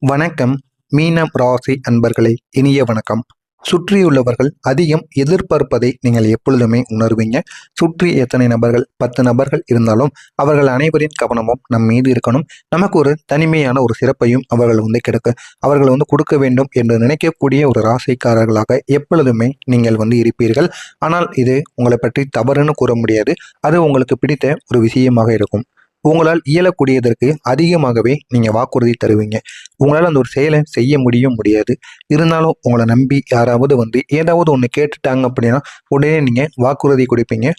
வணக்கம். மீனம் ராசி அன்பர்களே, இனிய வணக்கம். சுற்றியுள்ளவர்கள் அதிகம் எதிர்பார்ப்பதை நீங்கள் எப்பொழுதுமே உணர்வீங்க. சுற்றி எத்தனை நபர்கள், 10 நபர்கள் இருந்தாலும் அவர்கள் அனைவரின் கவனமும் நம் மீது இருக்கணும். நமக்கு ஒரு தனிமையான ஒரு சிறப்பையும் அவர்கள் கொடுக்க வேண்டும் என்று நினைக்கக்கூடிய ஒரு ராசிக்காரர்களாக எப்பொழுதுமே நீங்கள் இருப்பீர்கள். ஆனால் இது உங்களை பற்றி தவறுன்னு கூற முடியாது. அது உங்களுக்கு பிடித்த ஒரு விஷயமாக இருக்கும். உங்களால் இயலக்கூடியதற்கு அதிகமாகவே நீங்க வாக்குறுதி தருவீங்க. உங்களால் அந்த ஒரு செயலை செய்ய முடியாது. இருந்தாலும் உங்களை நம்பி யாராவது ஏதாவது ஒன்று கேட்டுட்டாங்க அப்படின்னா உடனே நீங்க வாக்குறுதி கொடுப்பீங்க.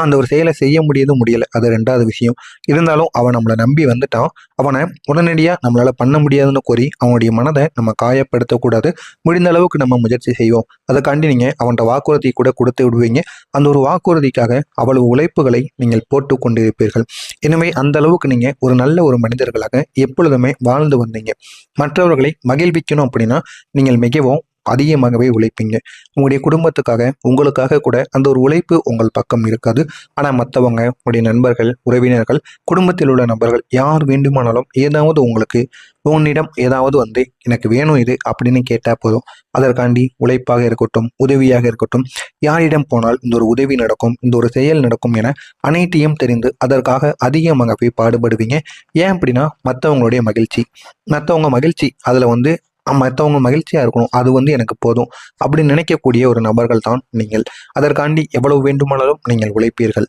அந்த ஒரு செயலை செய்ய முடியல. அது 2வது விஷயம். இருந்தாலும் அவன் நம்மளை நம்பி வந்துட்டான். அவனை உடனடியாக நம்மளால பண்ண முடியாதுன்னு கூறி அவனுடைய மனதை நம்ம காயப்படுத்தக்கூடாது. முடிந்த அளவுக்கு நம்ம முயற்சி செய்வோம். அதுக்காண்டி நீங்க அவன்கிட்ட வாக்குறுதி கூட கொடுத்து விடுவீங்க. அந்த ஒரு வாக்குறுதிக்காக அவ்வளவு உழைப்புகளை நீங்கள் போட்டு கொண்டிருப்பீர்கள். எனவே அந்த அளவுக்கு நீங்க ஒரு நல்ல ஒரு மனிதர்களாக எப்பொழுதுமே வாழ்ந்து வந்தீங்க. மற்றவர்களை மகிழ்விக்கணும் அப்படின்னா நீங்கள் மிகவும் அதிகமாகவே உழைப்பீங்க. உங்களுடைய குடும்பத்துக்காக, உங்களுக்காக கூட அந்த ஒரு உழைப்பு உங்கள் பக்கம் இருக்காது. ஆனால் மற்றவங்க, உங்களுடைய நண்பர்கள், உறவினர்கள், குடும்பத்தில் உள்ள நபர்கள் யார் வேண்டுமானாலும் ஏதாவது உன்னிடம் ஏதாவது எனக்கு வேணும் இது அப்படின்னு கேட்டால் போதும். அதற்காண்டி உழைப்பாக இருக்கட்டும், உதவியாக இருக்கட்டும், யாரிடம் போனால் இந்த ஒரு உதவி நடக்கும், இந்த ஒரு செயல் நடக்கும் என அனைத்தையும் தெரிந்து அதற்காக அதிகமாகவே பாடுபடுவீங்க. ஏன் அப்படின்னா மற்றவங்க மகிழ்ச்சி அதில் மற்றவங்க மகிழ்ச்சியா இருக்கணும். அது எனக்கு போதும் அப்படின்னு நினைக்கக்கூடிய ஒரு நபர்கள் தான் நீங்கள். அதற்காண்டி எவ்வளவு வேண்டுமானாலும் நீங்கள் உழைப்பீர்கள்.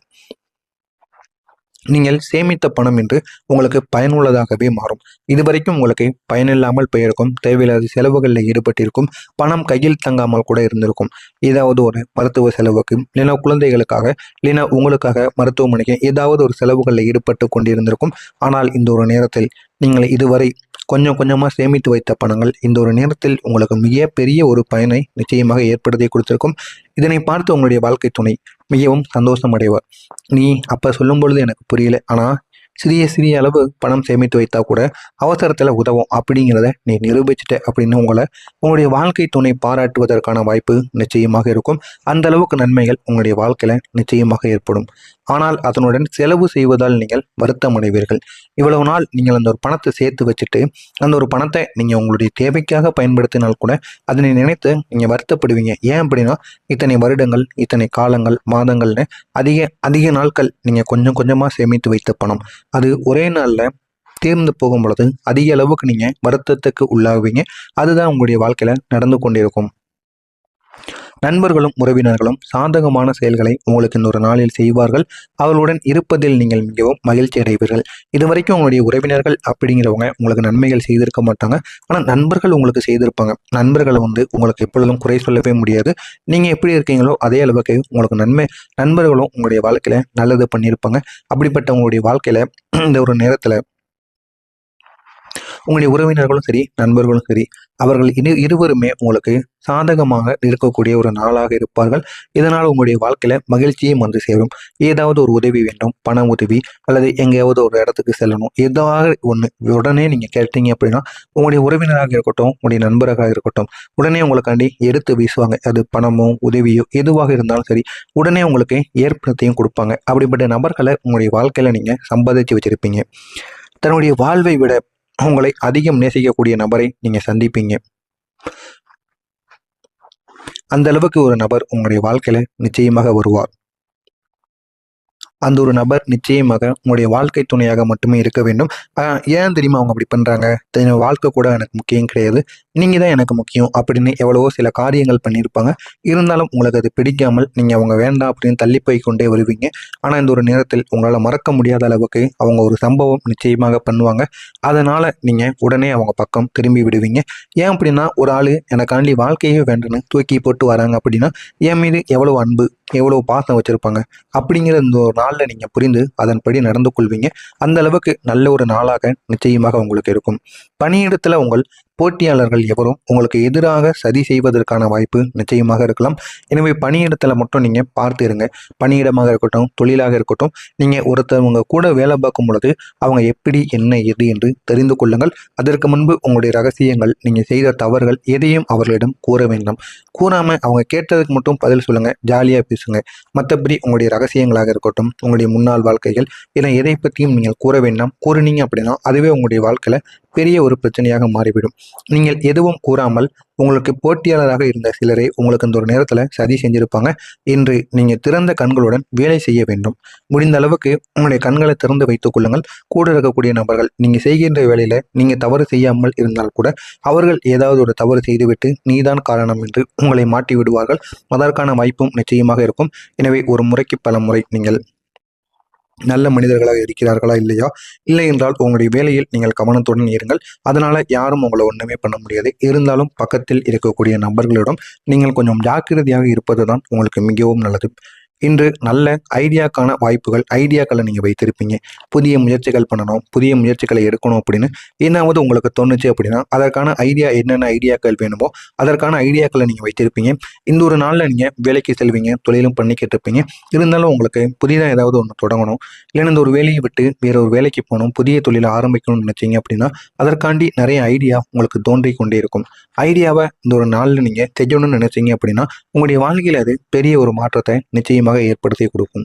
நீங்கள் சேமித்த பணம் என்று உங்களுக்கு பயனுள்ளதாகவே மாறும். இதுவரைக்கும் உங்களுக்கு பயனில்லாமல் போயிருக்கும். தேவையில்லாத செலவுகளில் ஈடுபட்டிருக்கும். பணம் கையில் தங்காமல் கூட இருந்திருக்கும். ஏதாவது ஒரு மருத்துவ செலவுக்கு, இல்லைனா குழந்தைகளுக்காக, இல்லைனா உங்களுக்காக மருத்துவமனைக்கு ஏதாவது ஒரு செலவுகளில் ஈடுபட்டு கொண்டிருந்திருக்கும். ஆனால் இந்த ஒரு நேரத்தில் நீங்கள் இதுவரை கொஞ்சம் கொஞ்சமாக சேமித்து வைத்த பணங்கள் இந்த ஒரு நேரத்தில் உங்களுக்கு மிக பெரிய ஒரு பயனை நிச்சயமாக ஏற்படுத்தி கொடுத்திருக்கும். இதனை பார்த்து உங்களுடைய வாழ்க்கை துணை மிகவும் சந்தோஷம் அடைவார். நீ அப்போ சொல்லும் பொழுது எனக்கு புரியல, ஆனால் சிறிய அளவு பணம் சேமித்து வைத்தா கூட அவசரத்தில் உதவும் அப்படிங்கிறத நீ நிரூபிச்சிட்ட அப்படின்னு உங்களுடைய வாழ்க்கை துணை பாராட்டுவதற்கான வாய்ப்பு நிச்சயமாக இருக்கும். அந்த அளவுக்கு நன்மைகள் உங்களுடைய வாழ்க்கையில நிச்சயமாக ஏற்படும். ஆனால் அதனுடன் செலவு செய்வதால் நீங்கள் வருத்தம் அடைவீர்கள். இவ்வளவு நாள் நீங்கள் அந்த ஒரு பணத்தை சேர்த்து வச்சுட்டு அந்த ஒரு பணத்தை நீங்கள் உங்களுடைய தேவைக்காக பயன்படுத்தினால் கூட அதனை நினைத்து நீங்கள் வருத்தப்படுவீங்க. ஏன் அப்படின்னா இத்தனை வருடங்கள், இத்தனை காலங்கள், மாதங்கள்னு அதிக நாட்கள் நீங்கள் கொஞ்சம் கொஞ்சமாக சேமித்து வைத்த பணம் அது ஒரே நாளில் தீர்ந்து போகும் பொழுது அதிக அளவுக்கு நீங்கள் வருத்தத்துக்கு உள்ளாகுவீங்க. அதுதான் உங்களுடைய வாழ்க்கையில் நடந்து கொண்டிருக்கும். நண்பர்களும் உறவினர்களும் சாதகமான செயல்களை உங்களுக்கு இந்த ஒரு நாளில் செய்வார்கள். அவர்களுடன் இருப்பதில் நீங்கள் மிகவும் மகிழ்ச்சி அடைவீர்கள். இதுவரைக்கும் உங்களுடைய உறவினர்கள் அப்படிங்கிறவங்க உங்களுக்கு நன்மைகள் செய்திருக்க மாட்டாங்க. ஆனால் நண்பர்கள் உங்களுக்கு செய்திருப்பாங்க. நண்பர்களை உங்களுக்கு எப்பொழுதும் குறை சொல்லவே முடியாது. நீங்கள் எப்படி இருக்கீங்களோ அதே அளவுக்கு உங்களுக்கு நண்பர்களும் உங்களுடைய வாழ்க்கையில நல்லது பண்ணியிருப்பாங்க. அப்படிப்பட்ட உங்களுடைய வாழ்க்கையில இந்த ஒரு நேரத்தில் உங்களுடைய உறவினர்களும் சரி, நண்பர்களும் சரி, அவர்கள் இருவருமே உங்களுக்கு சாதகமாக இருக்கக்கூடிய ஒரு நாளாக இருப்பார்கள். இதனால் உங்களுடைய வாழ்க்கையில மகிழ்ச்சியும் சேரும். ஏதாவது ஒரு உதவி வேண்டும், பண உதவி அல்லது எங்கேயாவது ஒரு இடத்துக்கு செல்லணும், ஏதாவது ஒன்று உடனே நீங்க கேட்டீங்க அப்படின்னா உங்களுடைய உறவினராக இருக்கட்டும், உங்களுடைய நண்பராக இருக்கட்டும், உடனே உங்களுக்காண்டி எடுத்து வீசுவாங்க. அது பணமோ உதவியோ எதுவாக இருந்தாலும் சரி, உடனே உங்களுக்கு ஏற்படுத்தியும் கொடுப்பாங்க. அப்படிப்பட்ட நபர்களை உங்களுடைய வாழ்க்கையில நீங்க சம்பாதிச்சு வச்சிருப்பீங்க. தன்னுடைய வாழ்வை விட உங்களை அதிகம் நேசிக்கக்கூடிய நபரை நீங்க சந்திப்பீங்க. அந்த அளவுக்கு ஒரு நபர் உங்களுடைய வாழ்க்கையில நிச்சயமாக வருவார். அந்த ஒரு நபர் நிச்சயமாக உங்களுடைய வாழ்க்கை துணையாக மட்டுமே இருக்க வேண்டும். ஏன் தெரியுமா அவங்க அப்படி பண்றாங்க? வாழ்க்கை கூட எனக்கு முக்கியம் கிடையாது, நீங்க தான் எனக்கு முக்கியம் அப்படின்னு எவ்வளவோ சில காரியங்கள் பண்ணியிருப்பாங்க. இருந்தாலும் உங்களுக்கு அது பிடிக்காமல் நீங்க அவங்க வேண்டாம் அப்படின்னு தள்ளி போய் கொண்டே வருவீங்க. ஆனா இந்த ஒரு நேரத்தில் உங்களால் மறக்க முடியாத அளவுக்கு அவங்க ஒரு சம்பவம் நிச்சயமாக பண்ணுவாங்க. அதனால நீங்க உடனே அவங்க பக்கம் திரும்பி விடுவீங்க. ஏன் அப்படின்னா ஒரு ஆளு எனக்காண்டி வாழ்க்கையே வேண்டுன்னு தூக்கி போட்டு வராங்க அப்படின்னா என் மீது எவ்வளவு அன்பு, எவ்வளவு பாசம் வச்சிருப்பாங்க அப்படிங்கிற இந்த ஒரு நாளில் நீங்கள் புரிந்து அதன்படி நடந்து கொள்வீங்க. அந்த அளவுக்கு நல்ல ஒரு நாளாக நிச்சயமாக உங்களுக்கு இருக்கும். பணியிடத்தில் உங்கள் போட்டியாளர்கள் எவரும் உங்களுக்கு எதிராக சதி செய்வதற்கான வாய்ப்பு நிச்சயமாக இருக்கலாம். எனவே பணியிடத்தில் மட்டும் நீங்கள் பார்த்து இருங்க. பணியிடமாக இருக்கட்டும், தொழிலாக இருக்கட்டும், நீங்கள் ஒருத்தவங்க கூட வேலை பார்க்கும் பொழுது அவங்க எப்படி, என்ன, எது என்று தெரிந்து கொள்ளுங்கள். அதற்கு முன்பு உங்களுடைய ரகசியங்கள், நீங்கள் செய்த தவறுகள் எதையும் அவர்களிடம் கூற வேண்டாம். கூறாமல் அவங்க கேட்டதுக்கு மட்டும் பதில் சொல்லுங்கள், ஜாலியாக பேசுங்க. மற்றபடி உங்களுடைய ரகசியங்களாக இருக்கட்டும், உங்களுடைய முன்னாள் வாழ்க்கைகள், இதை எதை பற்றியும் நீங்கள் கூற வேண்டாம். கூறினீங்க அப்படின்னா அதுவே உங்களுடைய வாழ்க்கையில் பெரிய ஒரு பிரச்சனையாக மாறிவிடும். நீங்கள் எதுவும் கூறாமல் உங்களுக்கு போட்டியாளராக இருந்த சிலரை உங்களுக்கு இந்த ஒரு நேரத்தில் சதி செஞ்சிருப்பாங்க. இன்று நீங்கள் திறந்த கண்களுடன் வேலை செய்ய வேண்டும். முடிந்த அளவுக்கு உங்களுடைய கண்களை திறந்து வைத்துக் கொள்ளுங்கள். கூட இருக்கக்கூடிய நபர்கள் நீங்கள் செய்கின்ற வேலையில் நீங்கள் தவறு செய்யாமல் இருந்தால் கூட அவர்கள் ஏதாவது ஒரு தவறு செய்துவிட்டு நீதான் காரணம் என்று உங்களை மாட்டி விடுவார்கள். அதற்கான வாய்ப்பும் நிச்சயமாக இருக்கும். எனவே ஒரு முறைக்கு பல முறை நீங்கள் நல்ல மனிதர்களாக இருக்கிறார்களா இல்லையா, இல்லை என்றால் உங்களுடைய வேலையில் நீங்கள் கவனத்துடன் இருங்கள். அதனால யாரும் உங்களை ஒன்றுமே பண்ண முடியாது. இருந்தாலும் பக்கத்தில் இருக்கக்கூடிய நபர்களிடம் நீங்கள் கொஞ்சம் ஜாக்கிரதையாக இருப்பது தான் உங்களுக்கு மிகவும் நல்லது. இன்று நல்ல ஐடியாக்கான ஐடியாக்களை நீங்கள் வைத்திருப்பீங்க. புதிய முயற்சிகள் பண்ணணும், புதிய முயற்சிகளை எடுக்கணும் அப்படின்னு என்னாவது உங்களுக்கு தோணுச்சு அப்படின்னா அதற்கான என்னென்ன ஐடியாக்கள் வேணுமோ அதற்கான ஐடியாக்களை நீங்கள் வைத்திருப்பீங்க. இந்த ஒரு நாளில் நீங்கள் வேலைக்கு செல்வீங்க, தொழிலும் பண்ணிக்கிட்டு இருப்பீங்க. இருந்தாலும் உங்களுக்கு புதிதாக ஏதாவது ஒன்று தொடங்கணும், இல்லைன்னா இந்த ஒரு வேலையை விட்டு வேற ஒரு வேலைக்கு போகணும், புதிய தொழிலை ஆரம்பிக்கணும்னு நினைச்சீங்க அப்படின்னா அதற்காண்டி நிறைய ஐடியா உங்களுக்கு தோன்றி கொண்டே இருக்கும். ஐடியாவை இந்த ஒரு நாளில் நீங்கள் செய்யணும்னு நினைச்சீங்க அப்படின்னா உங்களுடைய வாழ்க்கையில் அது பெரிய ஒரு மாற்றத்தை நிச்சயமாக ஏற்படுத்தி கொடுக்கும்.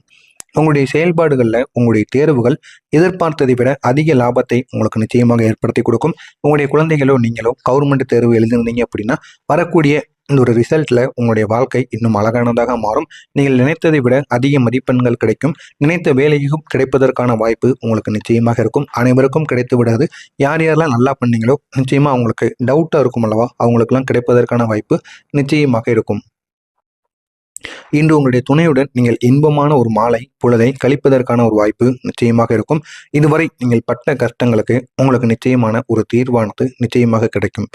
உங்களுடைய செயல்பாடுகளில் உங்களுடைய தேர்வுகள் எதிர்பார்த்ததை விட அதிக லாபத்தை உங்களுக்கு நிச்சயமாக ஏற்படுத்தி கொடுக்கும். உங்களுடைய குழந்தைகளோ நீங்களோ கவர்மெண்ட் தேர்வு எழுதிருந்தீங்க அப்படின்னா வரக்கூடிய இந்த ஒரு ரிசல்ட்ல உங்களுடைய வாழ்க்கை இன்னும் அழகானதாக மாறும். நீங்கள் நினைத்ததை விட அதிக மதிப்பெண்கள் கிடைக்கும். நினைத்த வேலையும் கிடைப்பதற்கான வாய்ப்பு உங்களுக்கு நிச்சயமாக இருக்கும். அனைவருக்கும் கிடைத்து விடாது. யார் யாரெல்லாம் நல்லா பண்ணீங்களோ நிச்சயமா அவங்களுக்கு டவுட்டாக இருக்கும் அல்லவா, அவங்களுக்கெல்லாம் கிடைப்பதற்கான வாய்ப்பு நிச்சயமாக இருக்கும். இன்று உங்களுடைய துணையுடன் நீங்கள் இன்பமான ஒரு மாலை பொழுதை கழிப்பதற்கான ஒரு வாய்ப்பு நிச்சயமாக இருக்கும். இதுவரை நீங்கள் பட்ட கஷ்டங்களுக்கு உங்களுக்கு நிச்சயமான ஒரு தீர்வானது நிச்சயமாக கிடைக்கும்.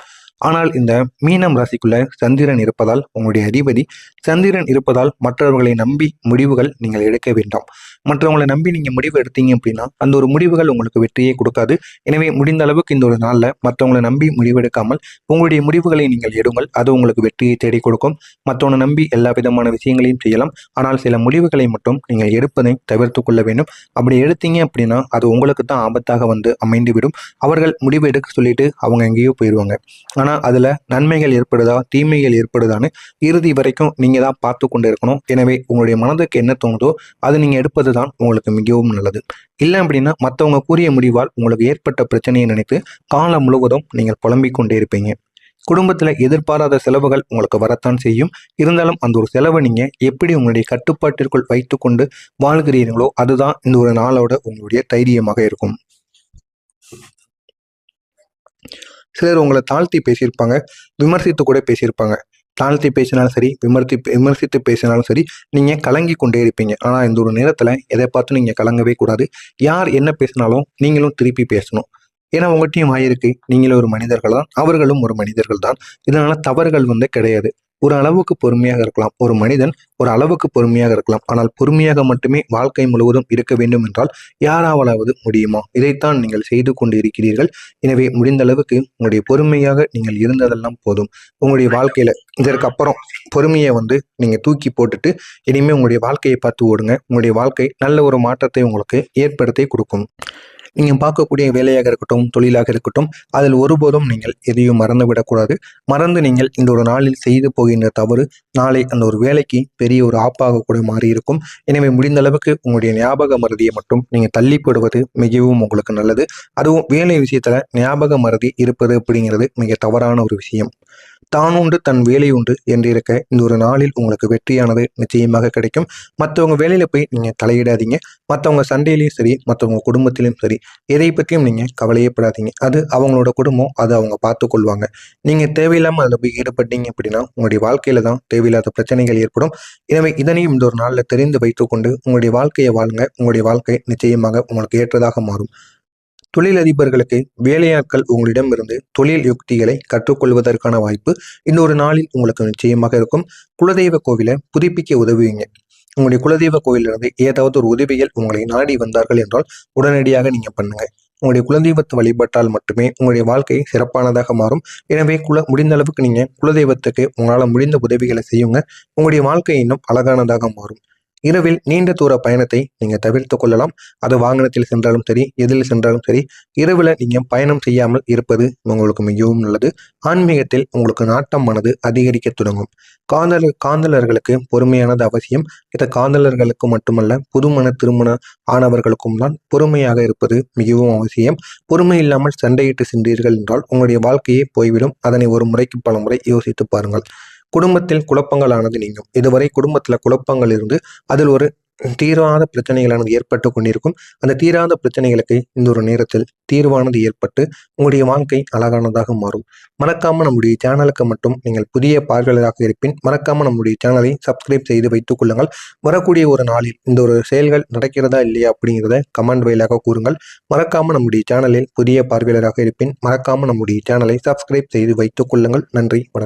ஆனால் இந்த மீனம் ராசிக்குள்ள சந்திரன் இருப்பதால் உங்களுடைய அதிபதி சந்திரன் இருப்பதால் மற்றவர்களை நம்பி முடிவுகள் நீங்கள் எடுக்க வேண்டாம். மற்றவங்களை நம்பி நீங்கள் முடிவு எடுத்தீங்க அப்படின்னா அந்த ஒரு முடிவுகள் உங்களுக்கு வெற்றியை கொடுக்காது. எனவே முடிந்த அளவுக்கு இந்த ஒரு நாளில் மற்றவங்களை நம்பி முடிவெடுக்காமல் உங்களுடைய முடிவுகளை நீங்கள் எடுங்கள். அது உங்களுக்கு வெற்றியை தேடி கொடுக்கும். மற்றவனை நம்பி எல்லா விதமான விஷயங்களையும் செய்யலாம். ஆனால் சில முடிவுகளை மட்டும் நீங்கள் எடுப்பதை தவிர்த்து கொள்ள வேண்டும். அப்படி எடுத்தீங்க அப்படின்னா அது உங்களுக்கு தான் ஆபத்தாக வந்து அமைந்துவிடும். அவர்கள் முடிவு எடுக்க சொல்லிட்டு அவங்க எங்கேயோ போயிடுவாங்க. ஆனால் அதில் நன்மைகள் ஏற்படுதா தீமைகள் ஏற்படுதான்னு இறுதி வரைக்கும் நீங்கள் தான் பார்த்து கொண்டு இருக்கணும். எனவே உங்களுடைய மனதுக்கு என்ன தோணுதோ அது நீங்கள் எடுப்பது தான் உங்களுக்கு மிகவும் நல்லது. இல்லை அப்படின்னா மற்றவங்க கூறிய முடிவால் உங்களுக்கு ஏற்பட்ட பிரச்சனையை நினைத்து காலம் முழுவதும் நீங்கள் புலம்பிக் கொண்டே இருப்பீங்க. குடும்பத்தில் எதிர்பாராத செலவுகள் உங்களுக்கு வரத்தான் செய்யும். இருந்தாலும் அந்த ஒரு செலவை நீங்கள் எப்படி உங்களுடைய கட்டுப்பாட்டிற்குள் வைத்து கொண்டு வாழ்கிறீர்களோ அதுதான் இந்த ஒரு நாளோட உங்களுடைய தைரியமாக இருக்கும். சிலர் உங்களை தாழ்த்தி பேசியிருப்பாங்க, விமர்சித்து கூட பேசியிருப்பாங்க. தாழ்த்தி பேசினாலும் சரி, விமர்சித்து பேசினாலும் சரி, நீங்கள் கலங்கி கொண்டே இருப்பீங்க. ஆனால் இந்த ஒரு நேரத்தில் எதை பார்த்து நீங்கள் கலங்கவே கூடாது. யார் என்ன பேசினாலும் நீங்களும் திருப்பி பேசணும். ஏன்னா உங்கள்கிட்டையும் ஆயிருக்கு, நீங்களும் ஒரு மனிதர்கள் தான், அவர்களும் ஒரு மனிதர்கள் தான். இதனால தவறுகள் கிடையாது. ஒரு அளவுக்கு பொறுமையாக இருக்கலாம். ஒரு மனிதன் ஒரு அளவுக்கு பொறுமையாக இருக்கலாம். ஆனால் பொறுமையாக மட்டுமே வாழ்க்கை முழுவதும் இருக்க வேண்டும் என்றால் யாராவது முடியுமா? இதைத்தான் நீங்கள் செய்து கொண்டு இருக்கிறீர்கள். எனவே முடிந்த அளவுக்கு உங்களுடைய பொறுமையாக நீங்கள் இருந்ததெல்லாம் போதும். உங்களுடைய வாழ்க்கையில இதற்கு அப்புறம் பொறுமையை நீங்க தூக்கி போட்டுட்டு இனிமேல் உங்களுடைய வாழ்க்கையை பார்த்து ஓடுங்க. உங்களுடைய வாழ்க்கை நல்ல ஒரு மாற்றத்தை உங்களுக்கு ஏற்படுத்தி கொடுக்கும். நீங்கள் பார்க்கக்கூடிய வேலையாக இருக்கட்டும், தொழிலாக இருக்கட்டும், அதில் ஒருபோதும் நீங்கள் எதையும் மறந்துவிடக்கூடாது. மறந்து நீங்கள் இந்த ஒரு நாளில் செய்து போகின்ற தவறு நாளை அந்த ஒரு வேலைக்கு பெரிய ஒரு ஆப்பாக கூட மாறி இருக்கும். எனவே முடிந்த அளவுக்கு உங்களுடைய ஞாபக மறதியை மட்டும் நீங்கள் தள்ளி போடுவது மிகவும் உங்களுக்கு நல்லது. அதுவும் வேலை விஷயத்தில் ஞாபக மறதி இருப்பது அப்படிங்கிறது மிக தவறான ஒரு விஷயம். தான் உண்டு தன் வேலை உண்டு என்று இருக்க இந்த ஒரு நாளில் உங்களுக்கு வெற்றியானது நிச்சயமாக கிடைக்கும். மற்றவங்க வேலையில போய் நீங்க தலையிடாதீங்க. மற்றவங்க சண்டையிலையும் சரி, மற்றவங்க குடும்பத்திலையும் சரி, எதை பற்றியும் நீங்க கவலையப்படாதீங்க. அது அவங்களோட குடும்பம், அது அவங்க பார்த்து கொள்வாங்க. நீங்க தேவையில்லாம அதில் போய் ஈடுபட்டீங்க அப்படின்னா உங்களுடைய வாழ்க்கையில தான் தேவையில்லாத பிரச்சனைகள் ஏற்படும். எனவே இதனையும் இந்த ஒரு நாளில் தெரிந்து வைத்துக்கொண்டு உங்களுடைய வாழ்க்கையை வாழுங்க. உங்களுடைய வாழ்க்கை நிச்சயமாக உங்களுக்கு ஏற்றதாக மாறும். தொழிலதிபர்களுக்கு வேலையாட்கள் உங்களிடமிருந்து தொழில் யுக்திகளை கற்றுக்கொள்வதற்கான வாய்ப்பு இன்னொரு நாளில் உங்களுக்கு நிச்சயமாக இருக்கும். குலதெய்வ கோவிலை புதுப்பிக்க உதவுவீங்க. உங்களுடைய குலதெய்வ கோவிலிருந்து ஏதாவது ஒரு உதவிகள் உங்களை நாடி வந்தார்கள் என்றால் உடனடியாக நீங்க பண்ணுங்க. உங்களுடைய குலதெய்வத்தை வழிபட்டால் மட்டுமே உங்களுடைய வாழ்க்கை சிறப்பானதாக மாறும். எனவே முடிந்த அளவுக்கு நீங்க குலதெய்வத்துக்கு உங்களால் முடிந்த உதவிகளை செய்யுங்க. உங்களுடைய வாழ்க்கை இன்னும் அழகானதாக மாறும். இரவில் நீண்ட தூர பயணத்தை நீங்கள் தவிர்த்து கொள்ளலாம். அது வாகனத்தில் சென்றாலும் சரி, எதில் சென்றாலும் சரி, இரவில் நீங்கள் பயணம் செய்யாமல் இருப்பது உங்களுக்கு மிகவும் நல்லது. ஆன்மீகத்தில் உங்களுக்கு நாட்டமானது அதிகரிக்க தொடங்கும். காதலர்களுக்கு பொறுமையானது அவசியம். இது காதலர்களுக்கு மட்டுமல்ல, புதுமண திருமண ஆனவர்களுக்கும் தான் பொறுமையாக இருப்பது மிகவும் அவசியம். பொறுமை இல்லாமல் சண்டையிட்டு சென்றீர்கள் என்றால் உங்களுடைய வாழ்க்கையே போய்விடும். அதனை ஒரு முறைக்கு பல முறை யோசித்து பாருங்கள். குடும்பத்தில் குழப்பங்களானது நீங்கும். இதுவரை குடும்பத்தில் குழப்பங்கள் இருந்து அதில் ஒரு தீராத பிரச்சனைகளானது ஏற்பட்டு கொண்டிருக்கும். அந்த தீராத பிரச்சனைகளுக்கு இந்த ஒரு நேரத்தில் தீர்வானது ஏற்பட்டு உங்களுடைய வாழ்க்கை அழகானதாக மாறும். மறக்காம நம்முடைய சேனலுக்கு மட்டும் நீங்கள் புதிய பார்வையாளராக இருப்பின் மறக்காம நம்முடைய சேனலை சப்ஸ்கிரைப் செய்து வைத்துக் கொள்ளுங்கள். வரக்கூடிய ஒரு நாளில் இந்த ஒரு செயல்கள் நடக்கிறதா இல்லையா அப்படிங்கிறத கமெண்ட் வாயிலாக கூறுங்கள். மறக்காம நம்முடைய சேனலில் புதிய பார்வையாளராக இருப்பின் மறக்காம நம்முடைய சேனலை சப்ஸ்கிரைப் செய்து வைத்துக் கொள்ளுங்கள். நன்றி, வணக்கம்.